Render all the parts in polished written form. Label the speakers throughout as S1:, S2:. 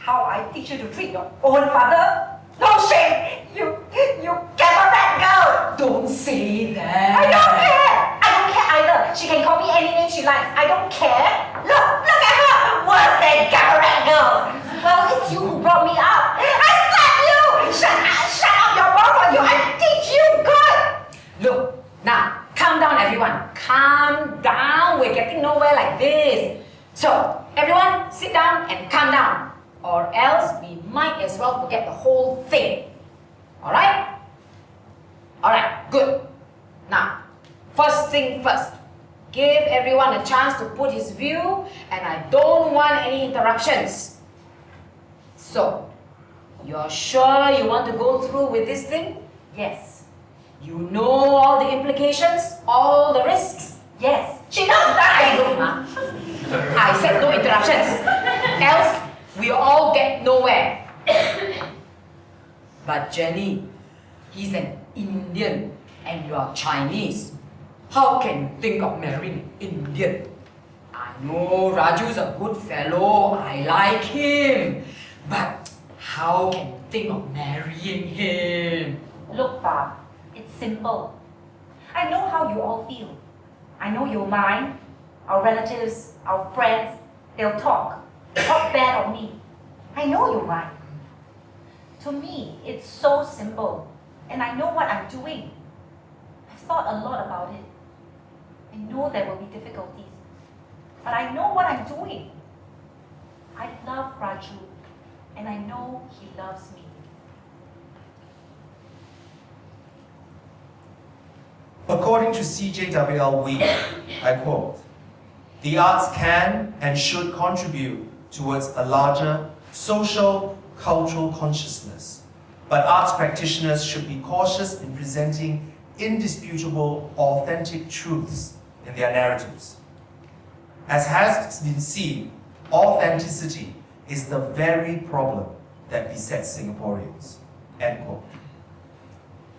S1: how I teach you to treat your own mother? No shame! You cabaret girl!
S2: Don't say that.
S1: I don't care! I don't care either. She can call me any name she likes. I don't care. Look at her! Worse than cabaret girl! Well, it's you who brought me up. I slapped you! Shut up your mouth on you! I teach you good!
S2: Look, now, calm down everyone. Calm down. We're getting nowhere like this. So, everyone, sit down and calm down. Or else we might as well forget the whole thing. Alright? Alright, good. Now, first thing first. Give everyone a chance to put his view, and I don't want any interruptions. So, you're sure you want to go through with this thing?
S1: Yes.
S2: You know all the implications, all the risks?
S1: Yes. She knows that!
S2: I said no interruptions. Else, we all get nowhere. But Jenny, he's an Indian and you're Chinese. How can you think of marrying an Indian? I know Raju's a good fellow, I like him. But how can you think of marrying him?
S1: Look, Bob, it's simple. I know how you all feel. I know you're mine, our relatives, our friends. They'll talk bad on me. I know you're mine. To me, it's so simple, and I know what I'm doing. I've thought a lot about it. I know there will be difficulties, but I know what I'm doing. I love Raju, and I know he loves me.
S3: According to CJWL Week, I quote, "The arts can and should contribute towards a larger social, cultural consciousness, but arts practitioners should be cautious in presenting indisputable, authentic truths in their narratives. As has been seen, authenticity is the very problem that besets Singaporeans." End quote.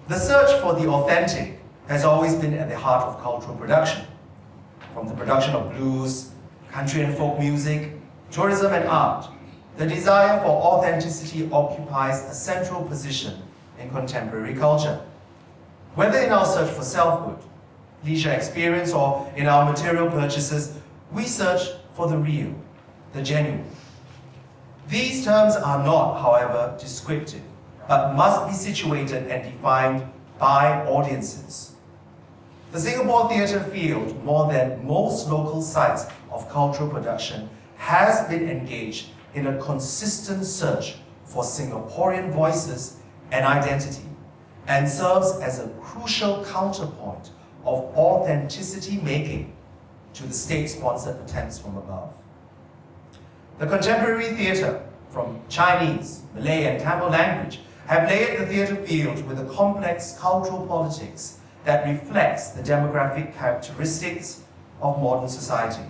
S3: The search for the authentic has always been at the heart of cultural production. From the production of blues, country and folk music, tourism and art, the desire for authenticity occupies a central position in contemporary culture. Whether in our search for selfhood, leisure experience, or in our material purchases, we search for the real, the genuine. These terms are not, however, descriptive, but must be situated and defined by audiences. The Singapore theatre field, more than most local sites of cultural production, has been engaged in a consistent search for Singaporean voices and identity, and serves as a crucial counterpoint of authenticity making to the state-sponsored attempts from above. The contemporary theatre, from Chinese, Malay, and Tamil language, have layered the theatre field with a complex cultural politics that reflects the demographic characteristics of modern society.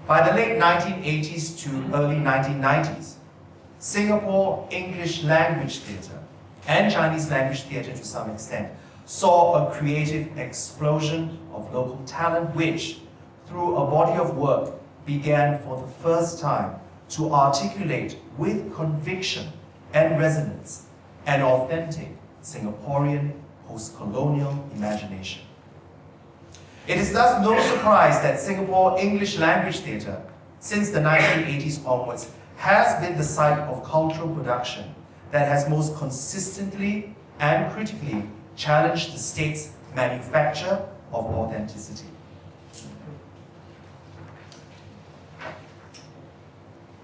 S3: By the late 1980s to early 1990s, Singapore English language theatre and Chinese language theatre to some extent saw a creative explosion of local talent which, through a body of work, began for the first time to articulate with conviction and resonance an authentic Singaporean post-colonial imagination. It is thus no surprise that Singapore English language theatre, since the 1980s onwards, has been the site of cultural production that has most consistently and critically challenged the state's manufacture of authenticity.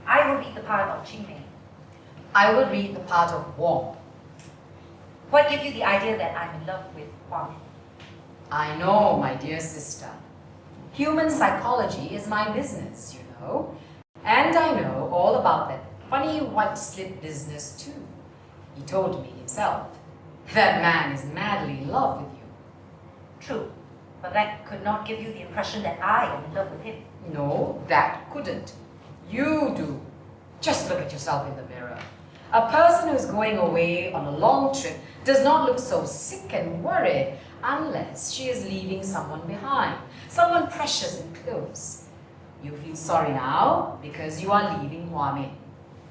S1: I will read the part of Qing Mei.
S2: I will read the part of Wong.
S1: What gives you the idea that I'm in love with Huang?
S2: I know, my dear sister. Human psychology is my business, you know. And I know all about that funny white slip business too. He told me himself. That man is madly in love with you.
S1: True, but that could not give you the impression that I am in love with him.
S2: No, that couldn't. You do. Just look at yourself in the mirror. A person who's going away on a long trip does not look so sick and worried unless she is leaving someone behind, someone precious and close. You feel sorry now because you are leaving Hua Min.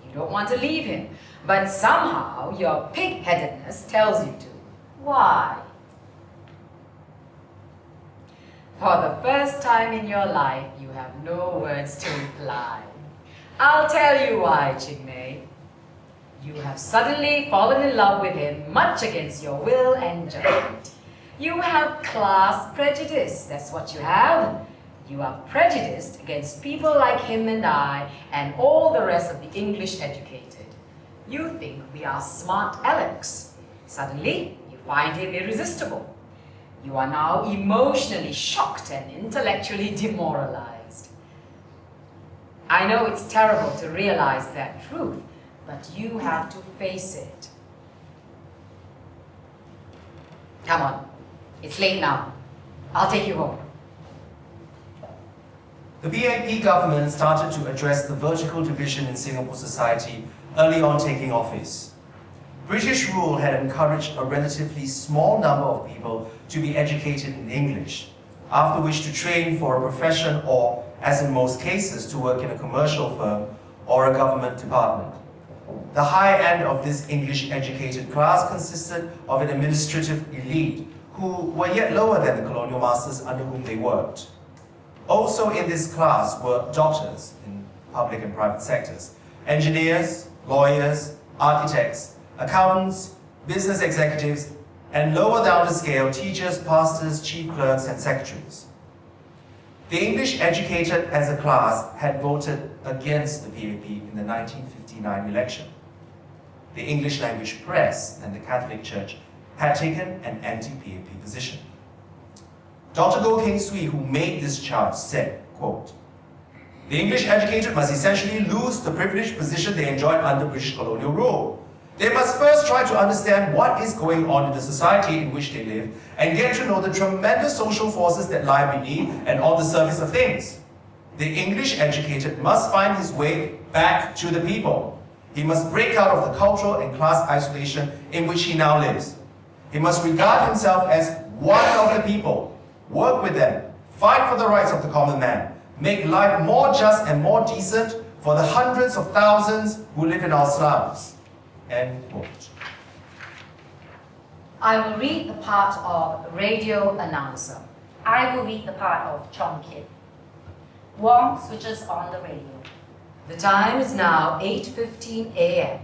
S2: You don't want to leave him, but somehow your pig-headedness tells you to. Why? For the first time in your life, you have no words to reply. I'll tell you why, Chingmei. You have suddenly fallen in love with him, much against your will and judgment. You have class prejudice, that's what you have. You are prejudiced against people like him and I, and all the rest of the English educated. You think we are smart Alex. Suddenly, you find him irresistible. You are now emotionally shocked and intellectually demoralized. I know it's terrible to realize that truth, but you have to face it. Come on, it's late now. I'll take you home.
S3: The BNP government started to address the vertical division in Singapore society early on taking office. British rule had encouraged a relatively small number of people to be educated in English, after which to train for a profession or, as in most cases, to work in a commercial firm or a government department. The high end of this English-educated class consisted of an administrative elite who were yet lower than the colonial masters under whom they worked. Also in this class were doctors in public and private sectors, engineers, lawyers, architects, accountants, business executives, and lower down the scale, teachers, pastors, chief clerks, and secretaries. The English educated as a class had voted against the PAP in the 1959 election. The English language press and the Catholic Church had taken an anti-PAP position. Dr. Goh Keng Swee, who made this charge, said, quote, "The English educated must essentially lose the privileged position they enjoyed under British colonial rule. They must first try to understand what is going on in the society in which they live and get to know the tremendous social forces that lie beneath and on the surface of things. The English educated must find his way back to the people. He must break out of the cultural and class isolation in which he now lives. He must regard himself as one of the people, work with them, fight for the rights of the common man, make life more just and more decent for the hundreds of thousands who live in our slums." End quote.
S2: I will read the part of radio announcer.
S1: I will read the part of Chong Kit. Wong switches on the radio.
S2: The time is now 8:15 a.m.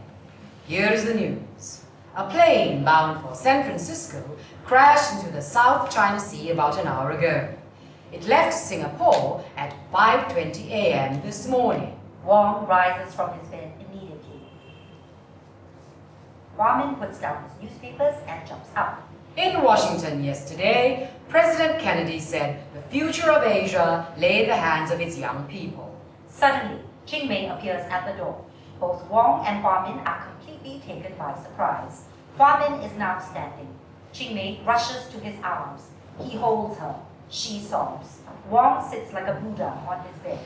S2: Here is the news. A plane bound for San Francisco crashed into the South China Sea about an hour ago. It left Singapore at 5:20 a.m. this morning.
S1: Wong rises from his bed immediately. Ramen puts down his newspapers and jumps up.
S2: In Washington yesterday, President Kennedy said the future of Asia lay in the hands of its young people.
S1: Suddenly, Chingmei appears at the door. Both Wong and Ramen are completely taken by surprise. Ramen is now standing. Chingmei rushes to his arms. He holds her. She sobs. Wong sits like a Buddha on his bed.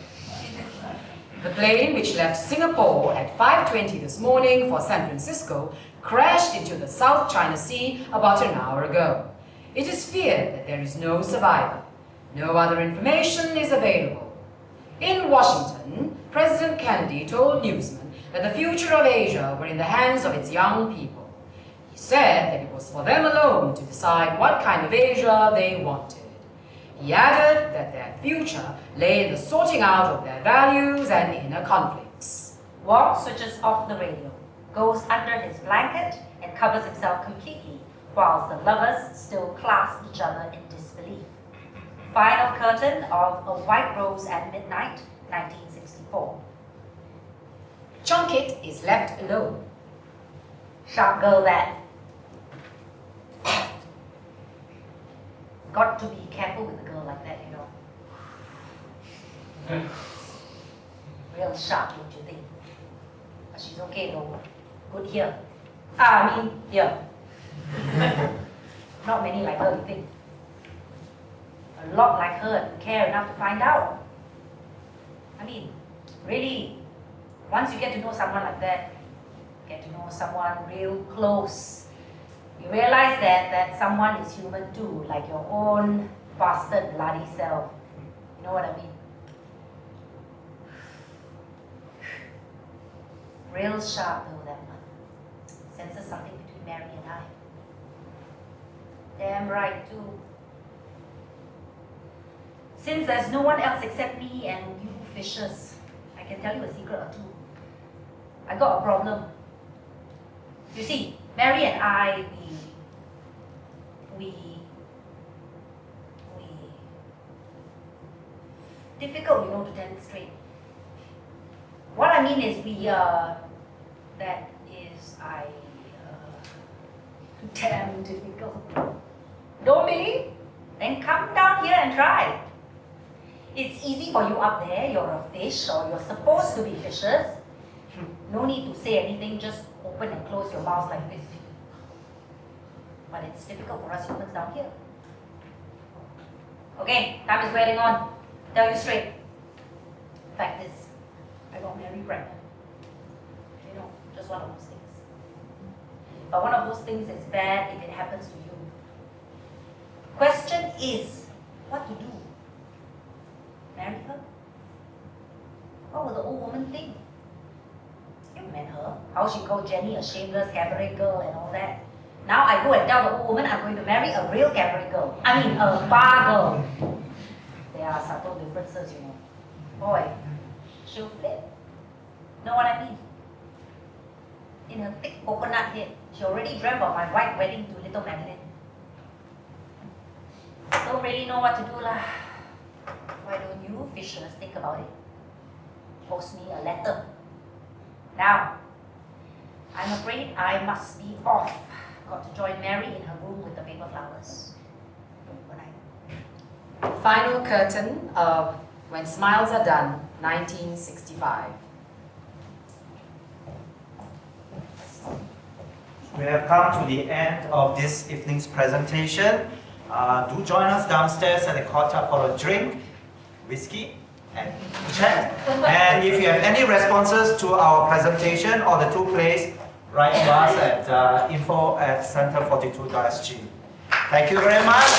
S2: The plane, which left Singapore at 5:20 this morning for San Francisco, crashed into the South China Sea about an hour ago. It is feared that there is no survivor. No other information is available. In Washington, President Kennedy told newsmen that the future of Asia were in the hands of its young people. He said that it was for them alone to decide what kind of Asia they wanted. He added that their future lay in the sorting out of their values and inner conflicts.
S1: Wong switches off the radio, goes under his blanket, and covers himself completely, whilst the lovers still clasp each other in disbelief. Final curtain of A White Rose at Midnight, 1964.
S2: Chong Kit is left alone.
S1: Sharp girl that. Got to be careful with a girl like that, you know. Real sharp, don't you think? But she's okay though. Good here. Here. Not many like her, you think? A lot like her and care enough to find out. Really, once you get to know someone like that, get to know someone real close, you realize that someone is human too, like your own bastard bloody self. You know what I mean? Real sharp though, that one. Senses something between Mary and I. Damn right too. Since there's no one else except me and you fishers, I can tell you a secret or two. I got a problem. You see, Mary and I, we difficult, you know, to tell it straight. What I mean is damn difficult. Don't believe? Then come down here and try. It's easy for you up there, you're a fish or you're supposed to be fishers. No need to say anything, just open and close your mouth like this. But it's difficult for us humans down here. Okay, time is wearing on. Tell you straight. Fact is, I got Mary pregnant. You know, just one of those things. But one of those things is bad if it happens to you. Question is, what to do? Marry her? What will the old woman think? You met her. How she called Jenny a shameless cabaret girl and all that. Now I go and tell the old woman I'm going to marry a real cabaret girl. I mean, a bar girl. There are subtle differences, you know. Boy, she'll flip. Know what I mean? In her thick coconut head, she already dreamt of my white wedding to little Madeline. Don't really know what to do lah. Why don't you fishers think about it? Post me a letter. Now, I'm afraid I must be off. Got to join Mary in her room with the paper flowers. Good night.
S2: Final curtain of When Smiles Are Done, 1965.
S4: We have come to the end of this evening's presentation. Do join us downstairs at the courtyard for a drink, whiskey, and chat. And if you have any responses to our presentation or the two plays, write to us at info@center42.sg. Thank you very much.